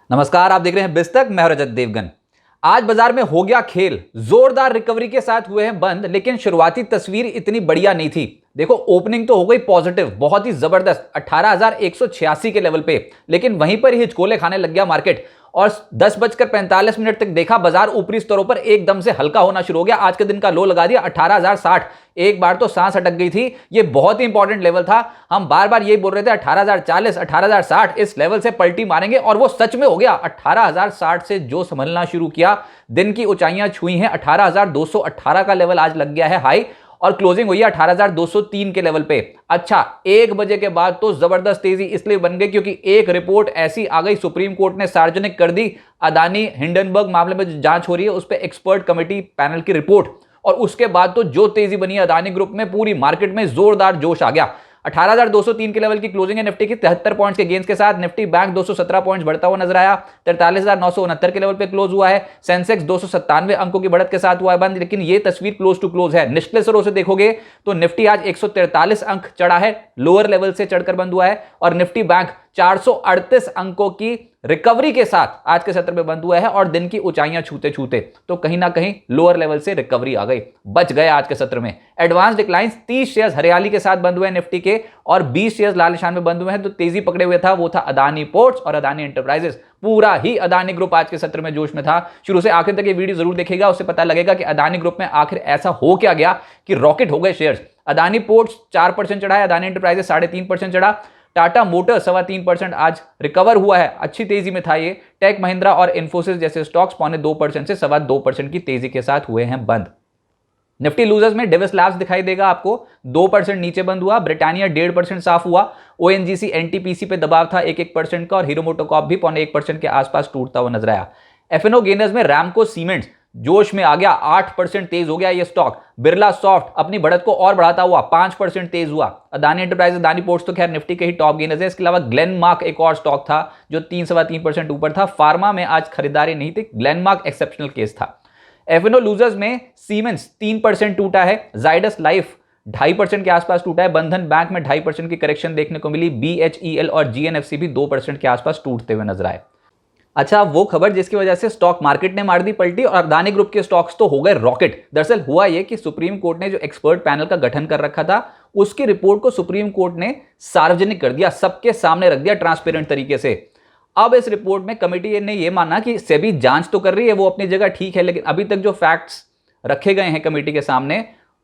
नमस्कार, आप देख रहे हैं बिस्तक। मैं हूं रजत देवगन। आज बाजार में हो गया खेल, जोरदार रिकवरी के साथ हुए हैं बंद, लेकिन शुरुआती तस्वीर इतनी बढ़िया नहीं थी। देखो, ओपनिंग तो हो गई पॉजिटिव, बहुत ही जबरदस्त 18,186 के लेवल पे, लेकिन वहीं पर ही हिचकोले खाने लग गया मार्केट और 10:45 तक देखा बाजार ऊपरी स्तरों पर एकदम से हल्का होना शुरू हो गया। आज के दिन का लो लगा दिया 18,060। एक बार तो सांस अटक गई थी, ये बहुत ही इंपॉर्टेंट लेवल था। हम बार बार यही बोल रहे थे 18,040, 18,060 इस लेवल से पलटी मारेंगे, और वो सच में हो गया। 18,060 से जो संभलना शुरू किया, दिन की ऊंचाइयां छुई हैं। 18,218 का लेवल आज लग गया है हाई, और क्लोजिंग हुई है 18,203 के लेवल पे। अच्छा, 1 बजे के बाद तो जबरदस्त तेजी इसलिए बन गई क्योंकि एक रिपोर्ट ऐसी आ गई, सुप्रीम कोर्ट ने सार्वजनिक कर दी अदानी हिंडनबर्ग मामले में जो जांच हो रही है उस पर एक्सपर्ट कमेटी पैनल की रिपोर्ट। और उसके बाद तो जो तेजी बनी अदानी ग्रुप में, पूरी मार्केट में जोरदार जोश आ गया। 18,203 के लेवल की क्लोजिंग है निफ्टी की, 73 पॉइंट्स के गेंस के साथ। निफ्टी बैंक 217 पॉइंट्स बढ़ता हुआ नजर आया, 43,969 के लेवल पे क्लोज हुआ है। सेंसेक्स 297 अंकों की बढ़त के साथ हुआ है बंद, लेकिन ये तस्वीर क्लोज टू क्लोज है। निचले स्तरों से देखोगे तो निफ्टी आज 143 अंक चढ़ा है, लोअर लेवल से चढ़कर बंद हुआ है, और निफ्टी बैंक 438 अंकों की रिकवरी के साथ आज के सत्र में बंद हुआ है, और दिन की ऊंचाइयां छूते छूते तो कहीं ना कहीं लोअर लेवल से रिकवरी आ गई, बच गए आज के सत्र में। एडवांस डिक्लाइंस 30 शेयर्स हरियाली के साथ बंद हुए हैं निफ्टी के, और 20 शेयर्स लाल निशान में बंद हुए हैं। तो तेजी पकड़े हुए था वो था अदानी पोर्ट्स और अदानी एंटरप्राइजेस। पूरा ही अदानी ग्रुप आज के सत्र में जोश में था। शुरू से आखिर तक ये वीडियो जरूर देखिएगा, उससे पता लगेगा कि अदानी ग्रुप में आखिर ऐसा हो क्या गया कि रॉकेट हो गए शेयर्स। अदानी पोर्ट्स 4% चढ़ा है, अदानी एंटरप्राइजेस 3.5% चढ़ा, टाटा मोटर्स 3.25% आज रिकवर हुआ है, अच्छी तेजी में था ये। टेक महिंद्रा और इन्फोसिस जैसे स्टॉक्स 2.25% से 2.25% की तेजी के साथ हुए हैं बंद। निफ्टी लूजर्स में डेविस लैब्स दिखाई देगा आपको, 2% नीचे बंद हुआ। ब्रिटानिया 1.5% साफ हुआ। ओएनजीसी एनटीपीसी पे दबाव था 1% का, और हीरो मोटोकॉर्प भी 0.25% के आसपास टूटता हुआ नजर आया। एफएनओ गेनर्स में रैमको सीमेंट्स जोश में आ गया, 8% तेज हो गया ये स्टॉक। बिरला सॉफ्ट अपनी बढ़त को और बढ़ाता हुआ 5% तेज हुआ। अदानी एंटरप्राइज, अदानी पोर्ट्स तो खैर निफ्टी के ही टॉप गेनर्स है। इसके अलावा ग्लेनमार्क एक और स्टॉक था जो 3-3.25% ऊपर था। फार्मा में आज खरीदारी नहीं थी, ग्लेनमार्क एक्सेप्शनल केस था। एफएनओ लूजर्स में सीमेंस 3% टूटा है, जाइडस लाइफ 2.5% के आसपास टूटा है, बंधन बैंक में 2.5% की करेक्शन देखने को मिली। बीएचईएल और जीएनएफसी भी 2% के आसपास टूटते हुए नजर आए। अच्छा, वो खबर जिसकी वजह से स्टॉक मार्केट ने मार दी पलटी और अदानी ग्रुप के स्टॉक्स तो हो गए रॉकेट। दरअसल हुआ यह कि सुप्रीम कोर्ट ने जो एक्सपर्ट पैनल का गठन कर रखा था, उसकी रिपोर्ट को सुप्रीम कोर्ट ने सार्वजनिक कर दिया, सबके सामने रख दिया ट्रांसपेरेंट तरीके से। अब इस रिपोर्ट में कमेटी ने यह माना कि सेबी जांच तो कर रही है, वो अपनी जगह ठीक है, लेकिन अभी तक जो फैक्ट्स रखे गए हैं कमेटी के सामने,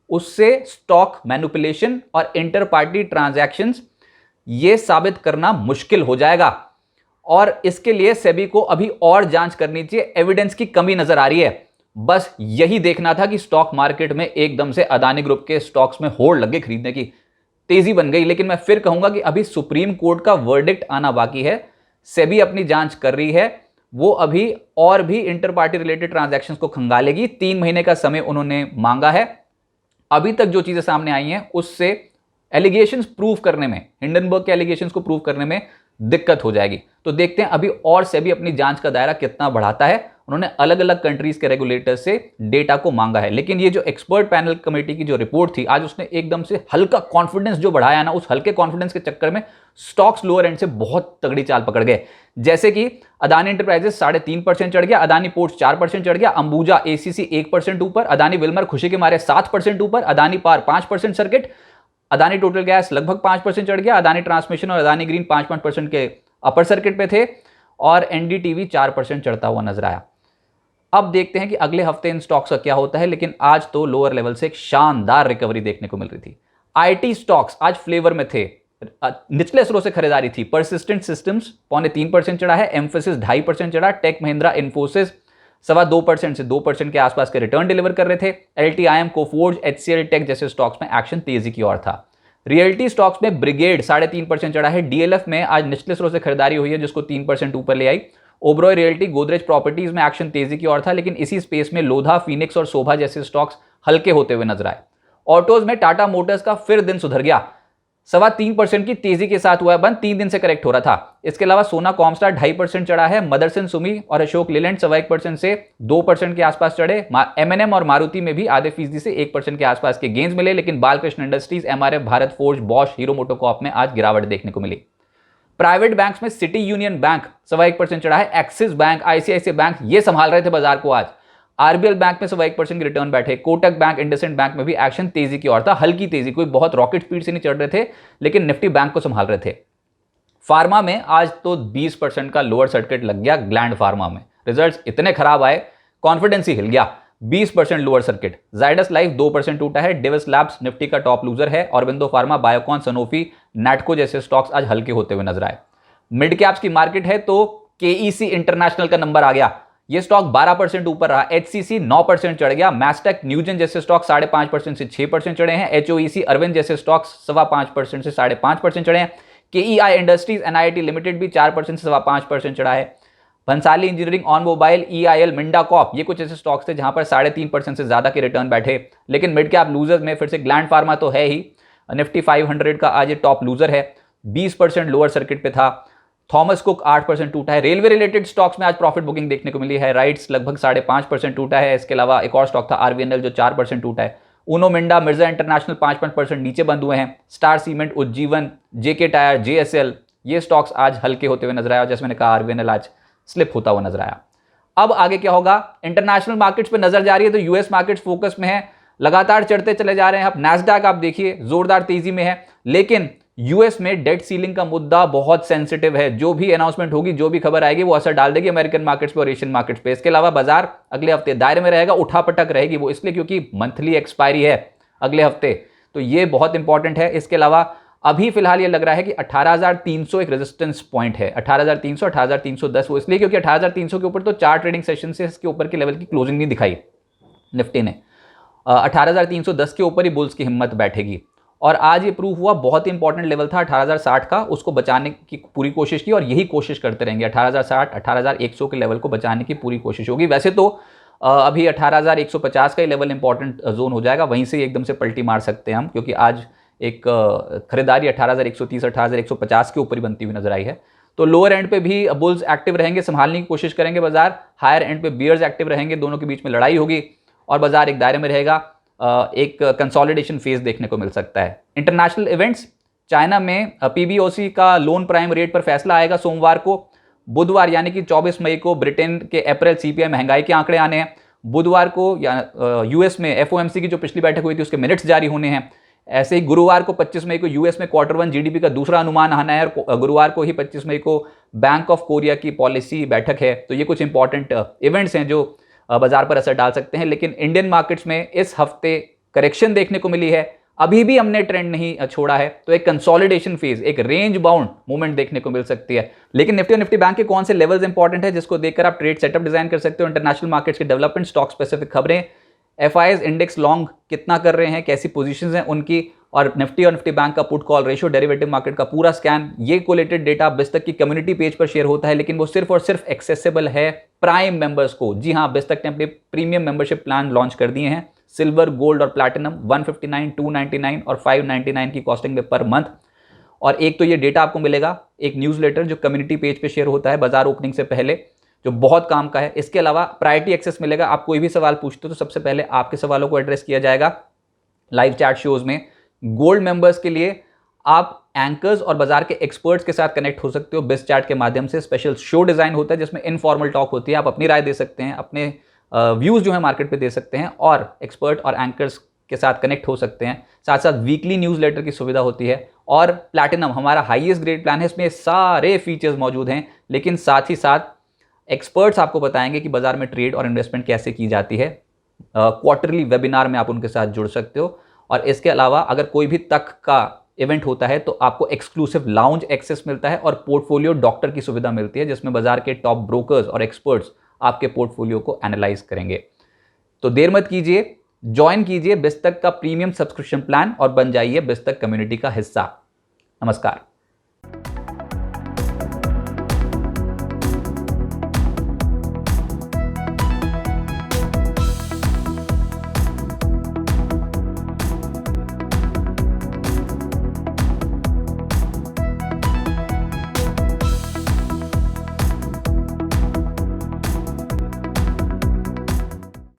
उससे स्टॉक मैनिपुलेशन और इंटर पार्टी ट्रांजैक्शंस ये साबित करना मुश्किल हो जाएगा, और इसके लिए सेबी को अभी और जांच करनी चाहिए। एविडेंस की कमी नजर आ रही है। बस यही देखना था कि स्टॉक मार्केट में एकदम से अदानी ग्रुप के स्टॉक्स में होड़ लग गई, खरीदने की तेजी बन गई। लेकिन मैं फिर कहूंगा कि अभी सुप्रीम कोर्ट का वर्डिक्ट आना बाकी है। सेबी अपनी जांच कर रही है, वो अभी और भी इंटर पार्टी रिलेटेड ट्रांजैक्शंस को खंगालेगी। 3 महीने का समय उन्होंने मांगा है। अभी तक जो चीजें सामने आई हैं उससे एलिगेशंस प्रूव करने में, हिंडनबर्ग के एलिगेशंस को प्रूव करने में दिक्कत हो जाएगी। तो देखते हैं अभी और सेबी अपनी जांच का दायरा कितना बढ़ाता है। उन्होंने अलग अलग कंट्रीज के रेगुलेटर से डेटा को मांगा है, लेकिन ये जो एक्सपर्ट पैनल कमेटी की जो रिपोर्ट थी आज, उसने एकदम से हल्का कॉन्फिडेंस जो बढ़ाया ना, उस हल्के कॉन्फिडेंस के चक्कर में स्टॉक्स लोअर एंड से बहुत तगड़ी चाल पकड़ गए। जैसे कि अदानी एंटरप्राइजेस 3.5% चढ़ गया, अदानी पोर्ट्स 4% चढ़ गया, अंबुजा एसीसी 1% ऊपर, अदानी विल्मर खुशी के मारे 7% ऊपर, अदानी पार 5% सर्किट, अदानी टोटल गैस लगभग 5% चढ़ गया, अदानी ट्रांसमिशन और अदानी ग्रीन 5% के अपर सर्किट पे थे, और एनडीटीवी 4% चढ़ता हुआ नजर आया। अब देखते हैं कि अगले हफ्ते इन स्टॉक्स का क्या होता है, लेकिन आज तो लोअर लेवल से एक शानदार रिकवरी देखने को मिल रही थी। आईटी स्टॉक्स आज फ्लेवर में थे, निचले स्तरों से खरीदारी थी। परसिस्टेंट सिस्टम्स 0.3% चढ़ा है, एम्फेसिस 2.5% चढ़ा, टेक महिंद्रा इन्फोसिस 2.25% से 2% के आसपास के रिटर्न डिलीवर कर रहे थे। एलटीआईएम, कोफोर्ज, एचसीएल टेक जैसे स्टॉक्स में एक्शन तेजी की ओर था। रियल्टी स्टॉक्स में ब्रिगेड 3.5% चढ़ा है, डीएलएफ में आज निचले स्तरों से खरीदारी हुई है जिसको 3% ऊपर ले आई। ओबरॉय रियल्टी, गोदरेज प्रॉपर्टीज में एक्शन तेजी की ओर था, लेकिन इसी स्पेस में लोधा, फिनिक्स और शोभा जैसे स्टॉक्स हल्के होते हुए नजर आए। ऑटोज में टाटा मोटर्स का फिर दिन सुधर गया, 3.25% की तेजी के साथ हुआ है बंद, 3 दिन से करेक्ट हो रहा था। इसके अलावा सोना कॉमस्टार 2.5% चढ़ा है, मदरसन सुमी और अशोक लेलैंड 1% से 2% के आसपास चढ़े। एमएनएम और मारुति में भी आधे फीसदी से 1% के आसपास के गेंस मिले, लेकिन Balkrishna industries, MRF, Bharat forge, Bosch, hero MotoCorp में आज गिरावट देखने को मिली। प्राइवेट बैंक्स में सिटी यूनियन बैंक 1.25% चढ़ा है, एक्सिस बैंक, आईसीआईसीआई बैंक ये संभाल रहे थे बाजार को आज। आरबीएल बैंक में 1.25% की रिटर्न बैठे, कोटक बैंक, इंडसइंड बैंक में भी एक्शन तेजी की ओर था, हल्की तेजी, कोई बहुत रॉकेट स्पीड से नहीं चढ़ रहे थे, लेकिन निफ्टी बैंक को संभाल रहे थे। फार्मा में आज तो 20% का लोअर सर्किट लग गया, ग्लैंड फार्मा में रिजल्ट्स इतने खराब आए, कॉन्फिडेंस ही हिल गया, 20% लोअर सर्किट। जाइडस लाइफ 2% टूटा है, डिविस लैब्स निफ्टी का टॉप लूजर है, Aurobindo pharma, Biocon, Sanofi, Natco जैसे स्टॉक्स आज हल्के होते हुए नजर आए। मिड कैप्स की मार्केट है तो केईसी इंटरनेशनल का नंबर आ गया, ये स्टॉक 12% ऊपर रहा, एचसीसी 9% चढ़ गया, मैस्टेक, न्यूजन जैसे स्टॉक 5.5% से 6% चढ़े हैं, एचओईसी, अरविंद जैसे स्टॉक्स 5.25% से 5.5% चढ़े हैं, केईआई इंडस्ट्रीज, एनआईटी लिमिटेड भी 4% से 5.5% चढ़ा है, Bhansali Engineering, OnMobile, EIL, Minda Corp ये कुछ ऐसे स्टॉक्स थे जहां पर 3.5% से ज्यादा के रिटर्न बैठे। लेकिन मिड कैप लूजर्स में फिर से ग्लैंड फार्मा तो है ही, निफ्टी 500 का आज ये टॉप लूजर है, 20% लोअर सर्किट पे था। थॉमस कुक 8% टूटा है। रेलवे रिलेटेड स्टॉक्स में आज प्रॉफिट बुकिंग देखने को मिली है, राइट्स लगभग 5.5% टूटा है। इसके अलावा एक और स्टॉक था आरवीएनएल जो 4% टूटा है। उनो मिंडा, मिर्जा इंटरनेशनल 5% नीचे बंद हुए हैं। स्टार सीमेंट, उज्जीवन, जेके टायर, जेएसएल ये स्टॉक्स आज हल्के होते हुए नजर आया, जैसे मैंने कहा आरवीएनएल आज स्लिप होता हुआ नजर आया। अब आगे क्या होगा, इंटरनेशनल मार्केट्स पे नजर जा रही है तो यूएस मार्केट्स फोकस में है, लगातार चढ़ते चले जा रहे हैं। अब नैस्डैक आप देखिए जोरदार तेजी में है, लेकिन यूएस में डेट सीलिंग का मुद्दा बहुत सेंसिटिव है। जो भी अनाउंसमेंट होगी, जो भी खबर आएगी वो असर डाल देगी अमेरिकन मार्केट्स पे और एशियन मार्केट्स पे। इसके अलावा बाजार अगले हफ्ते दायरे में रहेगा, उठापटक रहेगी वो इसलिए क्योंकि मंथली एक्सपायरी है अगले हफ्ते, तो ये बहुत इंपॉर्टेंट है। इसके अलावा अभी फिलहाल ये लग रहा है कि 18,300 एक रेजिस्टेंस पॉइंट है, 18,300, 18,310, वो इसलिए क्योंकि 18,300 के ऊपर तो 4 ट्रेडिंग सेशन से इसके ऊपर के लेवल की क्लोजिंग नहीं दिखाई निफ्टी ने। 18,310 के ऊपर ही बुल्स की हिम्मत बैठेगी और आज ये प्रूफ हुआ। बहुत ही इंपॉर्टेंट लेवल था 18,060 का, उसको बचाने की पूरी कोशिश की और यही कोशिश करते रहेंगे। 18,060, 18,100 के लेवल को बचाने की पूरी कोशिश होगी। वैसे तो अभी 18,150 का ही लेवल इंपॉर्टेंट जोन हो जाएगा, वहीं से एकदम से पलटी मार सकते हैं हम, क्योंकि आज एक खरीदारी 18,130, 18,150 के ऊपर ही बनती हुई नजर आई है। तो लोअर एंड पे भी बुल्स एक्टिव रहेंगे, संभालने की कोशिश करेंगे बाजार। हायर एंड पे बियर्स एक्टिव रहेंगे, दोनों के बीच में लड़ाई होगी और बाजार एक दायरे में रहेगा। एक कंसोलिडेशन फेज देखने को मिल सकता है। इंटरनेशनल इवेंट्स, चाइना में पीबीओसी का लोन प्राइम रेट पर फैसला आएगा सोमवार को। बुधवार यानी कि 24 मई को ब्रिटेन के अप्रैल सीपीआई महंगाई के आंकड़े आने हैं। बुधवार को यूएस में एफओएमसी की जो पिछली बैठक हुई थी उसके मिनट्स जारी होने हैं। ऐसे ही गुरुवार को 25 मई को यूएस में Q1 जीडीपी का दूसरा अनुमान आना है और गुरुवार को ही 25 मई को बैंक ऑफ कोरिया की पॉलिसी बैठक है। तो ये कुछ इंपॉर्टेंट इवेंट्स हैं जो बाजार पर असर डाल सकते हैं। लेकिन इंडियन मार्केट्स में इस हफ्ते करेक्शन देखने को मिली है, अभी भी हमने ट्रेंड नहीं छोड़ा है, तो एक कंसोलिडेशन फेज, एक रेंज बाउंड मूवमेंट देखने को मिल सकती है। लेकिन निफ्टी और निफ्टी बैंक के कौन से लेवल्स इंपॉर्टेंट है जिसको देखकर आप ट्रेड सेटअप डिजाइन कर सकते हो। इंटरनेशनल मार्केट्स के डेवलपमेंट, स्टॉक स्पेसिफिक खबरें, एफआईएस इंडेक्स लॉन्ग कितना कर रहे हैं, कैसी पोजीशंस हैं उनकी, और निफ्टी बैंक का put call ratio, derivative market का पूरा स्कैन। ये कोलेटेड डेटा बिस्तक की कम्युनिटी पेज पर शेयर होता है, लेकिन वो सिर्फ और सिर्फ एक्सेसिबल है प्राइम मेंबर्स को। जी हाँ, बिस्तक ने अपने प्रीमियम मेंबरशिप प्लान लॉन्च कर दिए हैं। सिल्वर, गोल्ड और प्लैटिनम 159, 299 और 599 की कॉस्टिंग में पर मंथ। और एक तो ये डेटा आपको मिलेगा, एक न्यूज़लेटर जो कम्युनिटी पेज पे शेयर होता है बाजार ओपनिंग से पहले, जो बहुत काम का है। इसके अलावा प्रायोरिटी एक्सेस मिलेगा, आप कोई भी सवाल पूछते हो तो सबसे पहले आपके सवालों को एड्रेस किया जाएगा लाइव चैट शोज में। गोल्ड मेंबर्स के लिए आप एंकर्स और बाजार के एक्सपर्ट्स के साथ कनेक्ट हो सकते हो बिस चैट के माध्यम से। स्पेशल शो डिजाइन होता है जिसमें इनफॉर्मल टॉक होती है, आप अपनी राय दे सकते हैं, अपने व्यूज जो है मार्केट पे दे सकते हैं और एक्सपर्ट और एंकर्स के साथ कनेक्ट हो सकते हैं। साथ साथ वीकली न्यूज़लेटर की सुविधा होती है। और प्लैटिनम हमारा हाईएस्ट ग्रेड प्लान है, इसमें सारे फीचर्स मौजूद हैं, लेकिन साथ ही साथ एक्सपर्ट्स आपको बताएंगे कि बाजार में ट्रेड और इन्वेस्टमेंट कैसे की जाती है। क्वार्टरली वेबिनार में आप उनके साथ जुड़ सकते हो। और इसके अलावा अगर कोई भी तक का इवेंट होता है तो आपको एक्सक्लूसिव लाउंज एक्सेस मिलता है और पोर्टफोलियो डॉक्टर की सुविधा मिलती है, जिसमें बाजार के टॉप ब्रोकर्स और एक्सपर्ट्स आपके पोर्टफोलियो को एनालाइज करेंगे। तो देर मत कीजिए, ज्वाइन कीजिए बिस्तक का प्रीमियम सब्सक्रिप्शन प्लान और बन जाइए बिस्तक कम्युनिटी का हिस्सा। नमस्कार।